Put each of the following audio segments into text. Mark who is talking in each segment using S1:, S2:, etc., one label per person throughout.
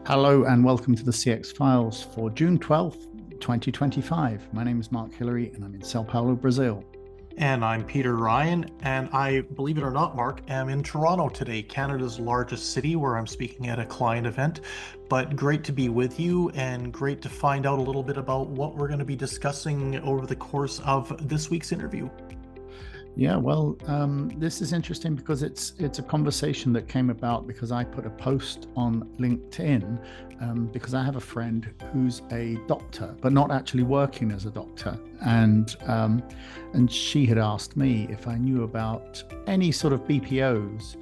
S1: Hello and welcome to the CX Files for June 12th, 2025. My name is Mark Hillary and I'm in Sao Paulo, Brazil.
S2: And I'm Peter Ryan, and I, believe it or not, Mark, am in Toronto today, Canada's largest city, where I'm speaking at a client event. But great to be with you and great to find out a little bit about what we're going to be discussing over the course of this week's interview.
S1: Yeah, well, this is interesting because it's a conversation that came about because I put a post on LinkedIn because I have a friend who's a doctor, but not actually working as a doctor, and she had asked me if I knew about any sort of BPOs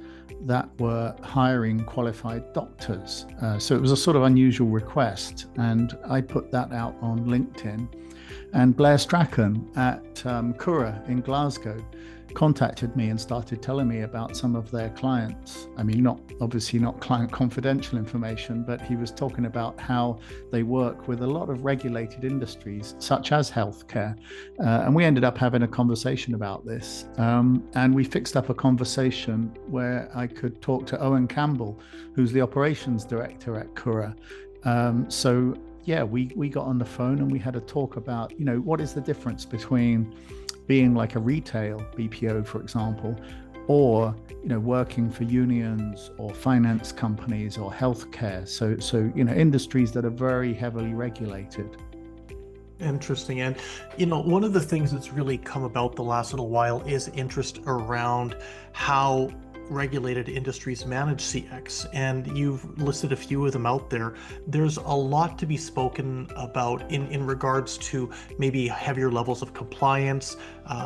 S1: that were hiring qualified doctors. So it was a sort of unusual request, and I put that out on LinkedIn. And Blair Strachan at Kura in Glasgow contacted me and started telling me about some of their clients. I mean, obviously not client confidential information, but he was talking about how they work with a lot of regulated industries, such as healthcare. And we ended up having a conversation about this. And we fixed up a conversation where I could talk to Owen Campbell, who's the operations director at Kura. Yeah, we got on the phone and we had a talk about, what is the difference between being like a retail BPO, for example, or working for unions or finance companies or healthcare. So industries that are very heavily regulated.
S2: Interesting. And, one of the things that's really come about the last little while is interest around how regulated industries manage CX, and you've listed a few of them out there. There's a lot to be spoken about in regards to maybe heavier levels of compliance,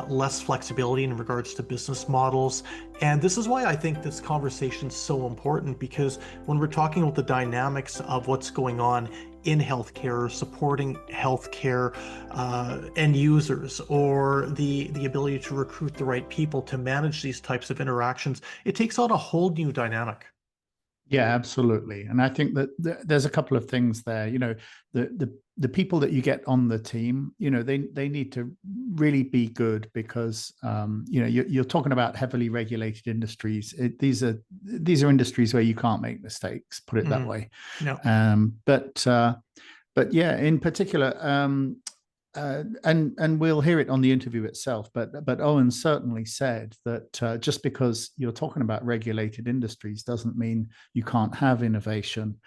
S2: less flexibility in regards to business models. And this is why I think this conversation is so important, because when we're talking about the dynamics of what's going on in healthcare, supporting healthcare end users, or the ability to recruit the right people to manage these types of interactions, it takes on a whole new dynamic.
S1: Yeah, absolutely. And I think that there's a couple of things there. The people that you get on the team, they need to really be good because you're talking about heavily regulated industries. These are industries where you can't make mistakes, put it that way.
S2: No.
S1: But yeah, in particular, and we'll hear it on the interview itself. But Owen certainly said that just because you're talking about regulated industries doesn't mean you can't have innovation.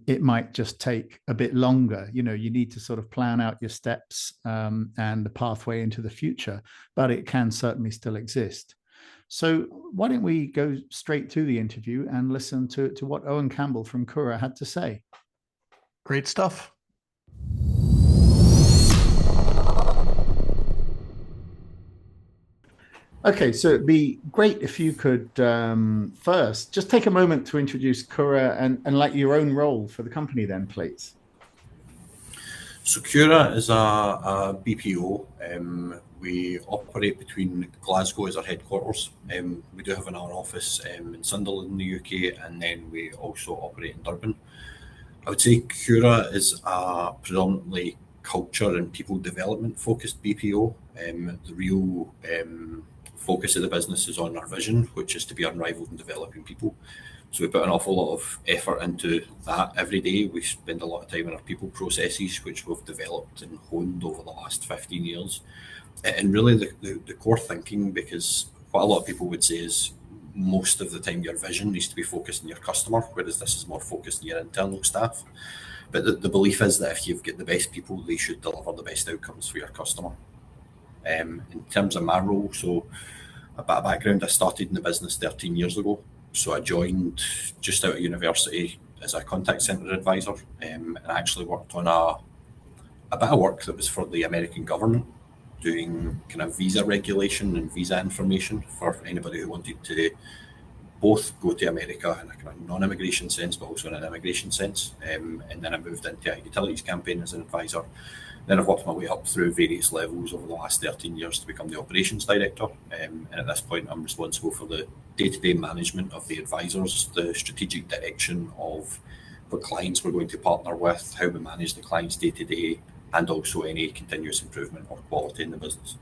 S1: It might just take a bit longer. You need to sort of plan out your steps and the pathway into the future, but it can certainly still exist. So why don't we go straight to the interview and listen to what Owen Campbell from Kura had to say?
S2: Great stuff.
S1: Okay, so it'd be great if you could first just take a moment to introduce Kura and like your own role for the company, then, please.
S3: So Kura is a BPO. We operate between Glasgow as our headquarters. We do have another office in Sunderland in the UK, and then we also operate in Durban. I would say Kura is a predominantly culture and people development focused BPO. The real focus of the business is on our vision, which is to be unrivaled in developing people. So we put an awful lot of effort into that every day. We spend a lot of time in our people processes, which we've developed and honed over the last 15 years. And really the core thinking, because what a lot of people would say is most of the time your vision needs to be focused on your customer, whereas this is more focused on your internal staff. But the belief is that if you've got the best people, they should deliver the best outcomes for your customer. In terms of my role, so a bit of background, I started in the business 13 years ago. So I joined just out of university as a contact center advisor, and I actually worked on a bit of work that was for the American government, doing kind of visa regulation and visa information for anybody who wanted to both go to America in a kind of non-immigration sense, but also in an immigration sense. And then I moved into a utilities campaign as an advisor. Then I've worked my way up through various levels over the last 13 years to become the operations director. And at this point, I'm responsible for the day-to-day management of the advisors, the strategic direction of what clients we're going to partner with, how we manage the clients day-to-day, and also any continuous improvement or quality in the business.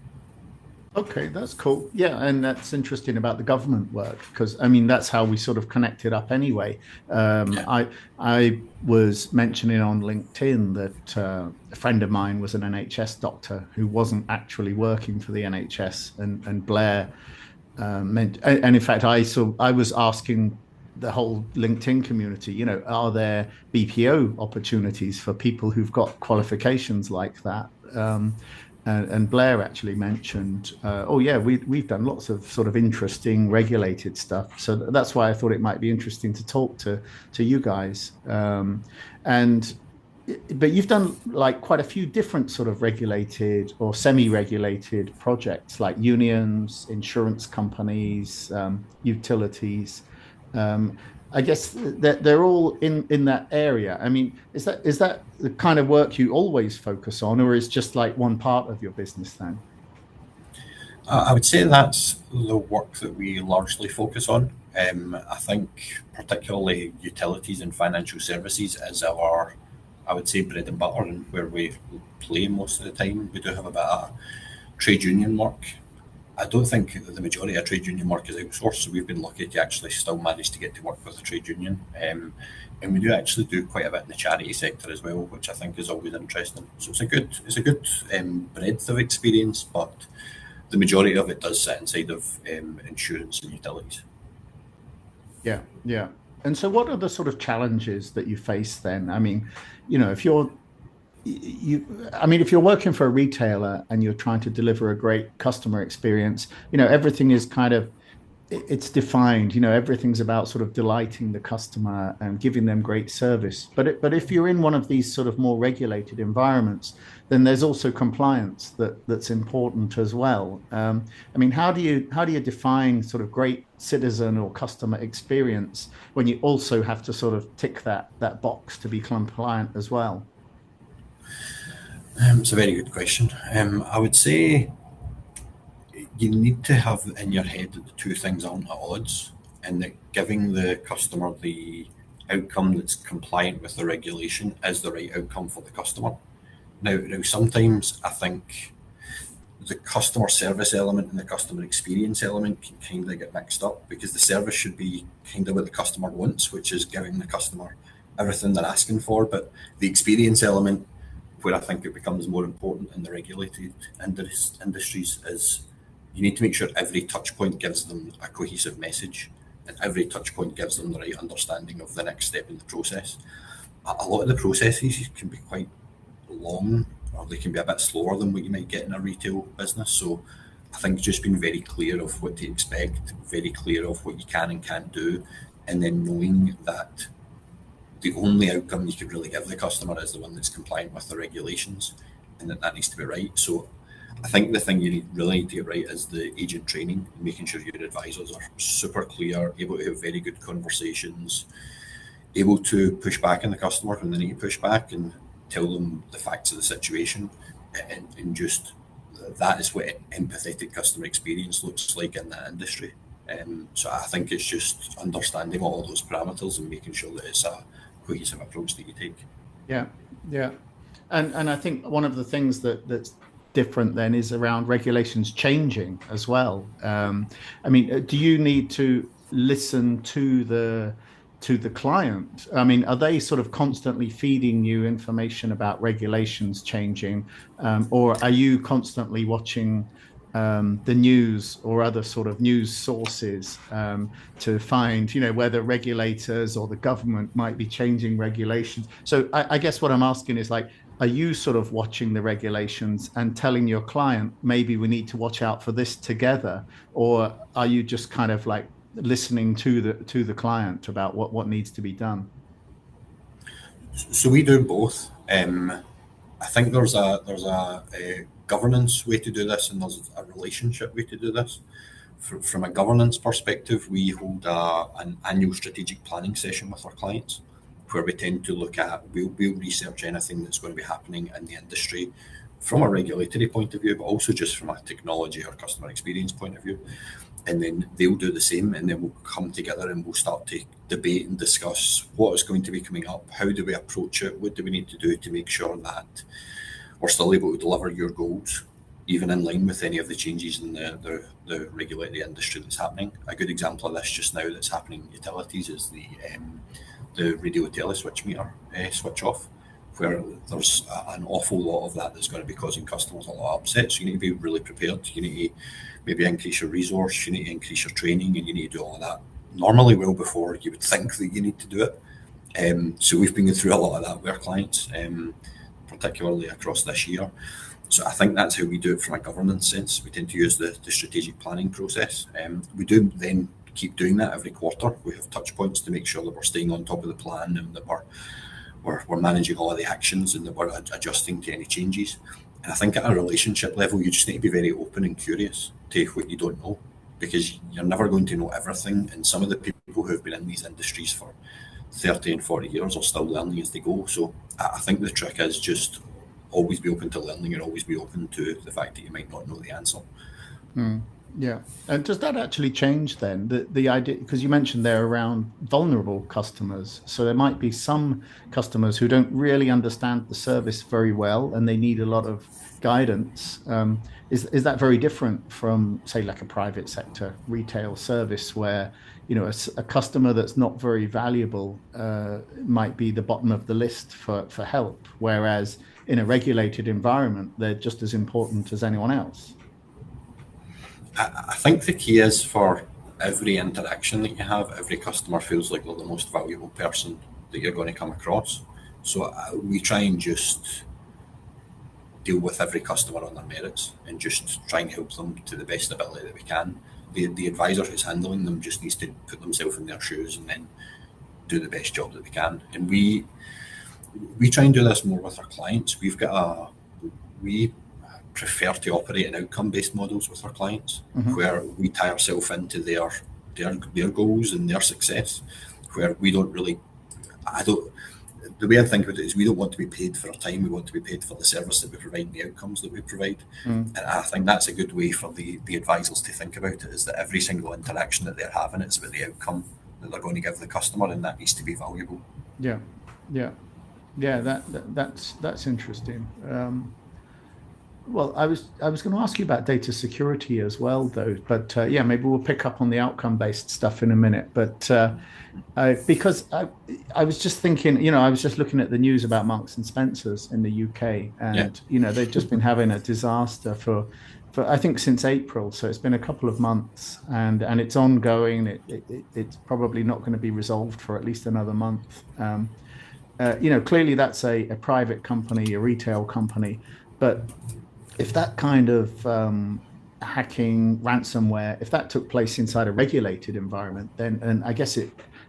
S1: Okay, that's cool. Yeah, and that's interesting about the government work because I mean that's how we sort of connected up anyway.
S3: Yeah.
S1: I was mentioning on LinkedIn that a friend of mine was an NHS doctor who wasn't actually working for the NHS, and Blair and in fact I was asking the whole LinkedIn community, are there BPO opportunities for people who've got qualifications like that? And Blair actually mentioned, oh yeah, we've done lots of sort of interesting regulated stuff. So that's why I thought it might be interesting to talk to you guys. And but you've done like quite a few different sort of regulated or semi-regulated projects like unions, insurance companies, utilities. Um, I guess that they're all in that area. I mean, is that the kind of work you always focus on, or is just like one part of your business then?
S3: I would say that's the work that we largely focus on. I think particularly utilities and financial services is our, I would say, bread and butter and where we play most of the time. We do have a bit of trade union work. I don't think that the majority of trade union work is outsourced, so we've been lucky to actually still manage to get to work with a trade union. And we do actually do quite a bit in the charity sector as well, which I think is always interesting. So it's a good breadth of experience, but the majority of it does sit inside of insurance and utilities.
S1: Yeah, yeah. And so, what are the sort of challenges that you face then? I mean, if if you're working for a retailer and you're trying to deliver a great customer experience, everything is kind of it's defined. Everything's about sort of delighting the customer and giving them great service. But if you're in one of these sort of more regulated environments, then there's also compliance that's important as well. I mean, how do you define sort of great citizen or customer experience when you also have to sort of tick that box to be compliant as well?
S3: It's a very good question. I would say you need to have in your head that the two things aren't at odds, and that giving the customer the outcome that's compliant with the regulation is the right outcome for the customer. Now sometimes I think the customer service element and the customer experience element can kind of get mixed up because the service should be kind of what the customer wants, which is giving the customer everything they're asking for. But the experience element, where I think it becomes more important in the regulated industries, is you need to make sure every touch point gives them a cohesive message and every touch point gives them the right understanding of the next step in the process. A lot of the processes can be quite long or they can be a bit slower than what you might get in a retail business. So I think just being very clear of what to expect, very clear of what you can and can't do, and then knowing that the only outcome you can really give the customer is the one that's compliant with the regulations, and that needs to be right. So I think the thing really need to get right is the agent training, making sure your advisors are super clear, able to have very good conversations, able to push back on the customer when they need to push back and tell them the facts of the situation, and just that is what empathetic customer experience looks like in that industry. So I think it's just understanding all of those parameters and making sure that it's a cohesive approach that you take.
S1: Yeah, yeah. And I think one of the things that's different then is around regulations changing as well. I mean, do you need to listen to the client? I mean, are they sort of constantly feeding you information about regulations changing, or are you constantly watching the news or other sort of news sources to find, whether regulators or the government might be changing regulations? So I guess what I'm asking is like, are you sort of watching the regulations and telling your client, maybe we need to watch out for this together? Or are you just kind of like listening to the client about what needs to be done?
S3: So we do both. I think there's a governance way to do this, and there's a relationship way to do this. From a governance perspective, we hold an annual strategic planning session with our clients, where we tend to look at we'll research anything that's going to be happening in the industry from a regulatory point of view, but also just from a technology or customer experience point of view. And then they'll do the same, and then we'll come together and we'll start to debate and discuss what is going to be coming up, how do we approach it, what do we need to do to make sure that we're still able to deliver your goals. even in line with any of the changes in the regulatory industry that's happening. A good example of this just now that's happening in utilities is the radio tele switch meter switch off, where there's an awful lot of that that's going to be causing customers a lot of upset. So you need to be really prepared. You need to maybe increase your resource, you need to increase your training, and you need to do all of that normally well before you would think that you need to do it. So we've been through a lot of that with our clients, particularly across this year. So I think that's how we do it from a governance sense. We tend to use the strategic planning process. We do then keep doing that every quarter. We have touch points to make sure that we're staying on top of the plan and that we're managing all of the actions and that we're adjusting to any changes. And I think at a relationship level, you just need to be very open and curious to what you don't know, because you're never going to know everything. And some of the people who have been in these industries for 30 and 40 years are still learning as they go. So I think the trick is just always be open to learning and always be open to the fact that you might not know the answer.
S1: Yeah. And does that actually change then the idea, because you mentioned they're around vulnerable customers, so there might be some customers who don't really understand the service very well and they need a lot of guidance. Is that very different from, say, like a private sector retail service where, you know, a customer that's not very valuable might be the bottom of the list for help, whereas in a regulated environment they're just as important as anyone else?
S3: I think the key is for every interaction that you have, every customer feels like they're the most valuable person that you're going to come across. So we try and just deal with every customer on their merits and just try and help them to the best ability that we can. The advisor who's handling them just needs to put themselves in their shoes and then do the best job that they can. And we try and do this more with our clients. We prefer to operate in outcome-based models with our clients, where we tie ourselves into their goals and their success, where we don't really, the way I think of it is we don't want to be paid for our time, we want to be paid for the service that we provide and the outcomes that we provide. And I think that's a good way for the advisors to think about it, is that every single interaction that they're having is about the outcome that they're going to give the customer, and that needs to be valuable. That's
S1: interesting. Well, I was going to ask you about data security as well, though. But maybe we'll pick up on the outcome-based stuff in a minute. But because I was just thinking, you know, I was just looking at the news about Marks and Spencers in the UK, and you know, they've just been having a disaster for I think since April. So it's been a couple of months, and it's ongoing. It's probably not going to be resolved for at least another month. You know, clearly that's a private company, a retail company, but if that kind of hacking, ransomware, if that took place inside a regulated environment, then, and I guess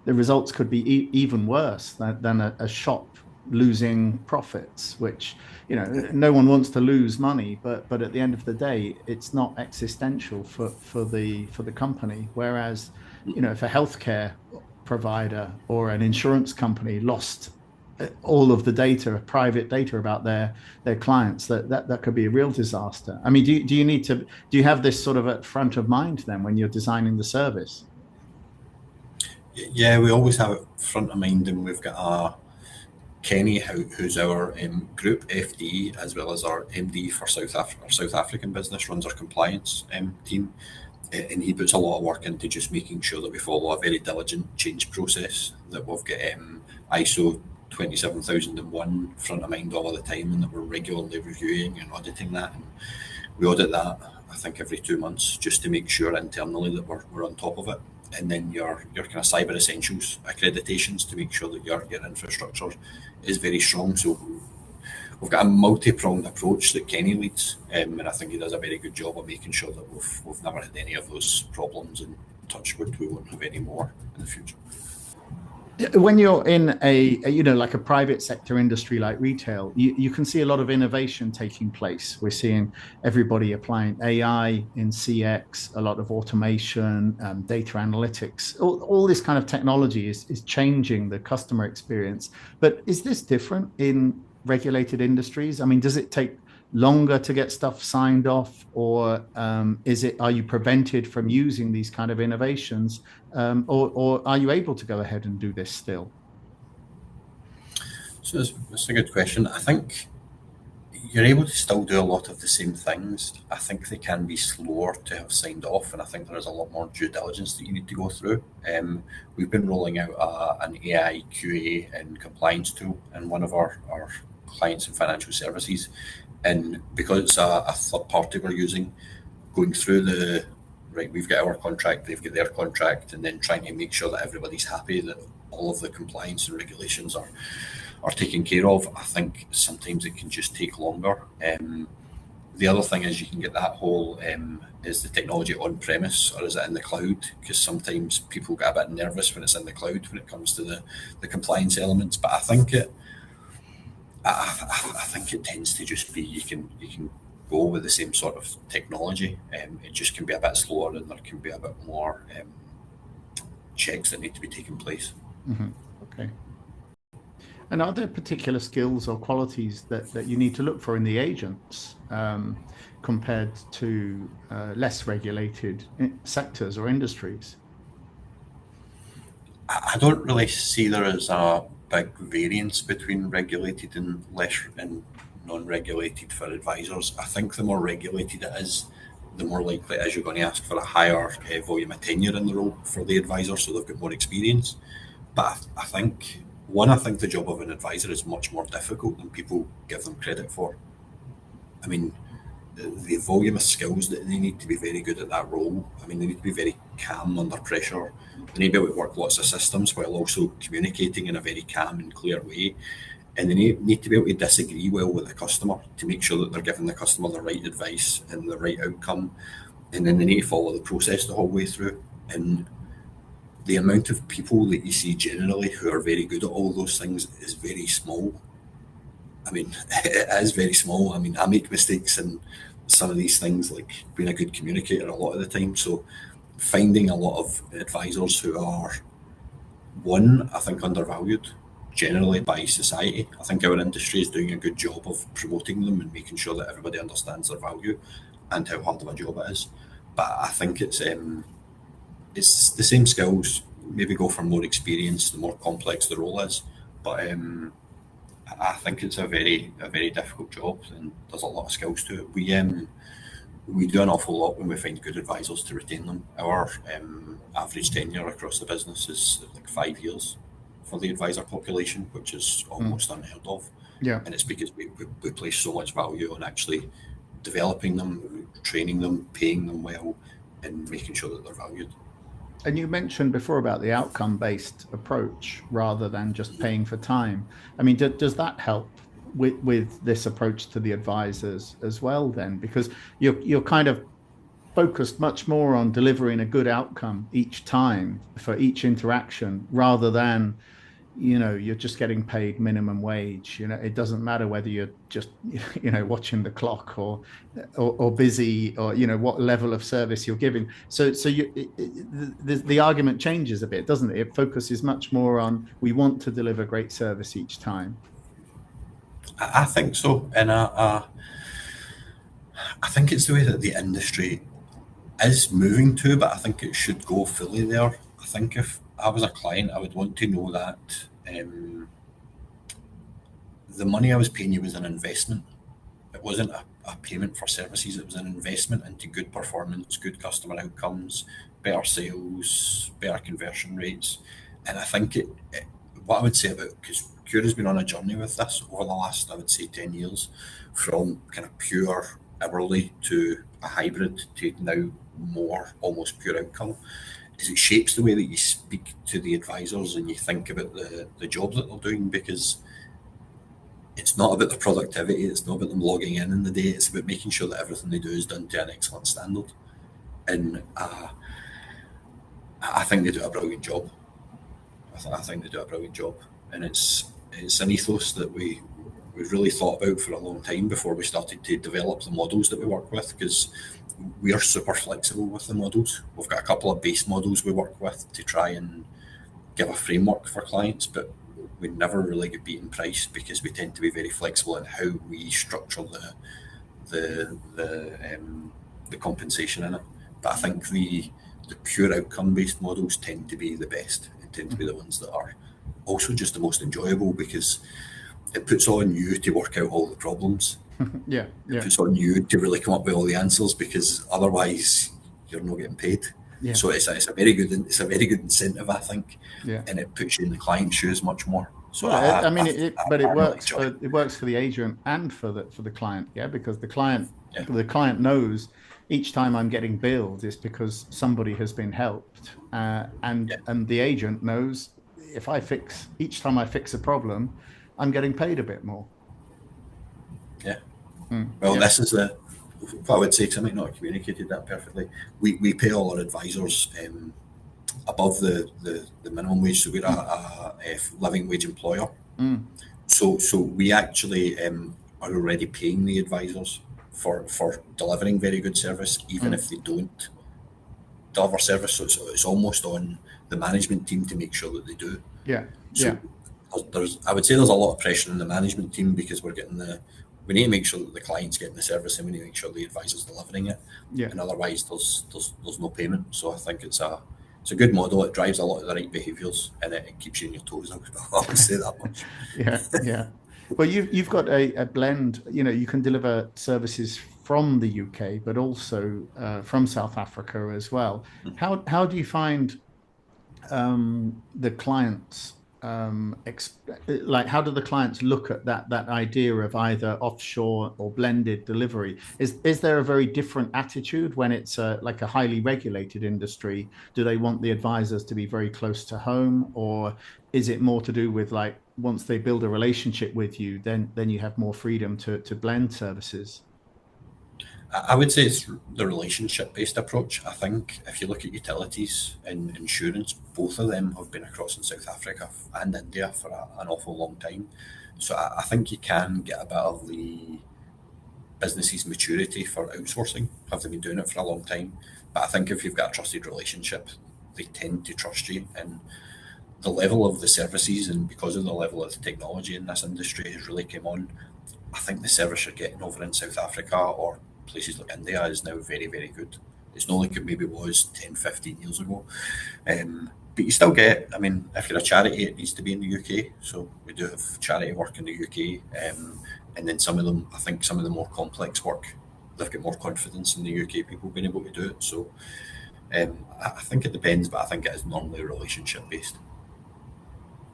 S1: the results could be even worse than a shop losing profits, which, you know, no one wants to lose money, but at the end of the day, it's not existential for the company. Whereas, you know, if a healthcare provider or an insurance company lost all of the data, private data about their clients, that could be a real disaster. I mean, do you have this sort of at front of mind then when you're designing the service?
S3: Yeah, we always have it front of mind, and we've got Kenny, who's our group FD, as well as our MD for our South African business, runs our compliance team, and he puts a lot of work into just making sure that we follow a very diligent change process, that we've got ISO 27001 front of mind all of the time, and that we're regularly reviewing and auditing that. And we audit that, I think, every 2 months, just to make sure internally that we're on top of it. And then your kind of cyber essentials accreditations to make sure that your infrastructure is very strong. So we've got a multi-pronged approach that Kenny leads, and I think he does a very good job of making sure that we've never had any of those problems, and touch wood, we won't have any more in the future.
S1: When you're in a you know, like a private sector industry like retail, you can see a lot of innovation taking place. We're seeing everybody applying AI in CX, a lot of automation, data analytics. All this kind of technology is changing the customer experience. But is this different in regulated industries? I mean, does it take longer to get stuff signed off, or are you prevented from using these kind of innovations, or are you able to go ahead and do this still?
S3: So that's a good question. I think you're able to still do a lot of the same things. I think they can be slower to have signed off, and I think there is a lot more due diligence that you need to go through. We've been rolling out an AI QA and compliance tool in one of our clients in financial services, and because it's a third party we're using, going through the right, we've got our contract, they've got their contract, and then trying to make sure that everybody's happy, that all of the compliance and regulations are taken care of. I think sometimes it can just take longer. The other thing is you can get that whole, is the technology on premise or is it in the cloud? Because sometimes people get a bit nervous when it's in the cloud when it comes to the compliance elements. But I think I think it tends to just be you can go with the same sort of technology. It just can be a bit slower and there can be a bit more checks that need to be taking place.
S1: Mm-hmm. Okay. And are there particular skills or qualities that you need to look for in the agents compared to less regulated sectors or industries?
S3: I don't really see there as a big variance between regulated and less and non-regulated for advisors. I think the more regulated it is, the more likely it is you're going to ask for a higher volume of tenure in the role for the advisor, so they've got more experience. But I think the job of an advisor is much more difficult than people give them credit for. I mean, the volume of skills that they need to be very good at that role. I mean, they need to be very calm under pressure. They need to be able to work lots of systems while also communicating in a very calm and clear way. And they need to be able to disagree well with the customer to make sure that they're giving the customer the right advice and the right outcome. And then they need to follow the process the whole way through. And the amount of people that you see generally who are very good at all those things is very small. I mean, it is very small. I mean, I make mistakes in some of these things, like being a good communicator a lot of the time. So finding a lot of advisors who are, one, I think undervalued generally by society. I think our industry is doing a good job of promoting them and making sure that everybody understands their value and how hard of a job it is. But I think it's the same skills, maybe go for more experience the more complex the role is. But I think it's a very difficult job and there's a lot of skills to it. We do an awful lot when we find good advisors to retain them. Our average tenure across the business is like 5 years for the advisor population, which is almost unheard of.
S1: Yeah.
S3: And it's because we place so much value on actually developing them, training them, paying them well, and making sure that they're valued.
S1: And you mentioned before about the outcome-based approach rather than just paying for time. I mean, does that help with this approach to the advisors as well then? Because you're kind of focused much more on delivering a good outcome each time for each interaction rather than, you're just getting paid minimum wage. It doesn't matter whether you're just, watching the clock or busy or, what level of service you're giving. So the argument changes a bit, doesn't it? It focuses much more on, we want to deliver great service each time.
S3: I think so. And I think it's the way that the industry is moving to, but I think it should go fully there. I think if I was a client, I would want to know that the money I was paying you was an investment. It wasn't a payment for services. It was an investment into good performance, good customer outcomes, better sales, better conversion rates. And I think what I would say about, because Kura's been on a journey with this over the last, I would say, 10 years, from kind of pure hourly to a hybrid to now more almost pure outcome, is it shapes the way that you speak to the advisors and you think about the job that they're doing, because it's not about the productivity, it's not about them logging in the day, it's about making sure that everything they do is done to an excellent standard. And I think they do a brilliant job. I think they do a brilliant job. And it's an ethos that we've really thought about for a long time before we started to develop the models that we work with, because we are super flexible with the models. We've got a couple of base models we work with to try and give a framework for clients, but we never really get beaten price because we tend to be very flexible in how we structure the compensation in it. But I think the pure outcome based models tend to be the best and tend to be the ones that are also just the most enjoyable, because it puts on you to work out all the problems
S1: Yeah, yeah,
S3: It's on you to really come up with all the answers, because otherwise you're not getting paid.
S1: yeah,
S3: So it's a very good incentive, I think,
S1: yeah.
S3: and it puts you in the client's shoes much more. So
S1: Well, I mean, but it
S3: I really
S1: works
S3: enjoy
S1: for
S3: it.
S1: the agent and for the client, yeah, because
S3: Yeah,
S1: the client knows each time I'm getting billed is because somebody has been helped,
S3: yeah,
S1: and the agent knows if each time I fix a problem, I'm getting paid a bit more.
S3: yeah. Well,
S1: Yeah.
S3: this is what I would say, because I might not have communicated that perfectly. We pay all our advisors above the minimum wage, so we're a living wage employer.
S1: Mm,
S3: So we actually are already paying the advisors for delivering very good service, even
S1: mm.
S3: if they don't deliver service. So it's almost on the management team to make sure that they do.
S1: Yeah. Yeah.
S3: So I would say there's a lot of pressure on the management team, because we need to make sure that the client's getting the service, and we need to make sure the advisor's delivering it.
S1: Yeah.
S3: And otherwise there's no payment. So I think it's a good model. It drives a lot of the right behaviours, and it keeps you on your toes. I would say that much.
S1: Yeah. Yeah. Well, you've got a blend. You can deliver services from the UK, but also from South Africa as well. How do you find the clients like how do the clients look at that idea of either offshore or blended delivery? Is there a very different attitude when it's like a highly regulated industry? Do they want the advisors to be very close to home, or is it more to do with like once they build a relationship with you, then you have more freedom to blend services?
S3: I would say it's the relationship-based approach. I think if you look at utilities and insurance, both of them have been across in South Africa and India for an awful long time. So I think you can get a bit of the business's maturity for outsourcing. Have they been doing it for a long time? But I think if you've got a trusted relationship, they tend to trust you. And the level of the services, and because of the level of the technology in this industry has really come on, I think the service you're getting over in South Africa or places like India is now very, very good. It's not like it maybe was 10, 15 years ago. But you still get, I mean, if you're a charity, it needs to be in the UK. So we do have charity work in the UK. And then some of them, I think some of the more complex work, they've got more confidence in the UK people being able to do it. So I think it depends, but I think it is normally relationship based.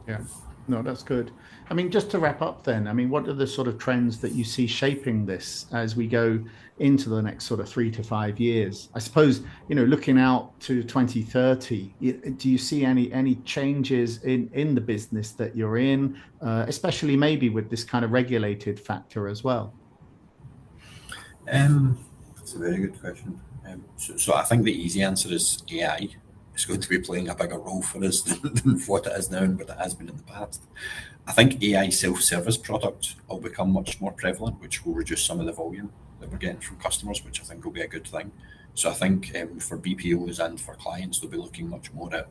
S1: Yeah, no, that's good. I mean, just to wrap up then, I mean, what are the sort of trends that you see shaping this as we go into the next sort of 3 to 5 years? I suppose, looking out to 2030, do you see any changes in the business that you're in, especially maybe with this kind of regulated factor as well?
S3: That's a very good question. So I think the easy answer is AI. It's going to be playing a bigger role for us than what it is now and what it has been in the past. I think AI self-service products will become much more prevalent, which will reduce some of the volume that we're getting from customers, which I think will be a good thing. So I think for BPOs and for clients, they'll be looking much more at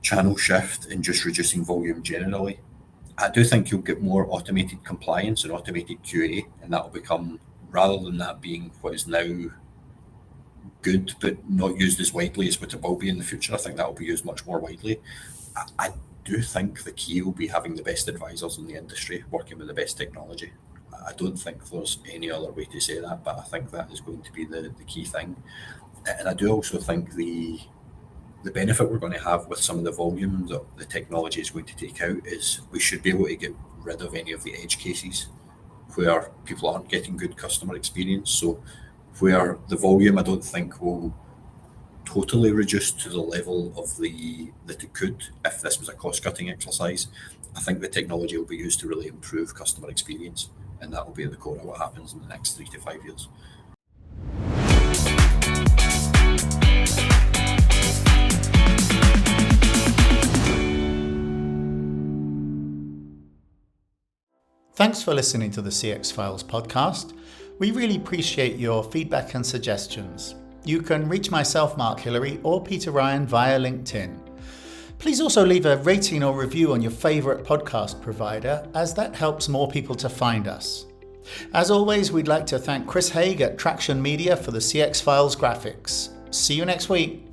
S3: channel shift and just reducing volume generally. I do think you'll get more automated compliance and automated QA, and that will become, rather than that being what is now good but not used as widely as what it will be in the future, I think that will be used much more widely. I do think the key will be having the best advisors in the industry, working with the best technology. I don't think there's any other way to say that, but I think that is going to be the key thing. And I do also think the benefit we're going to have with some of the volume that the technology is going to take out is we should be able to get rid of any of the edge cases where people aren't getting good customer experience. So where the volume I don't think will totally reduce to the level of that it could if this was a cost-cutting exercise. I think the technology will be used to really improve customer experience, and that will be at the core of what happens in the next 3 to 5 years.
S1: Thanks for listening to the CX Files podcast. We really appreciate your feedback and suggestions. You can reach myself, Mark Hillary, or Peter Ryan via LinkedIn. Please also leave a rating or review on your favourite podcast provider, as that helps more people to find us. As always, we'd like to thank Chris Haig at Traction Media for the CX Files graphics. See you next week.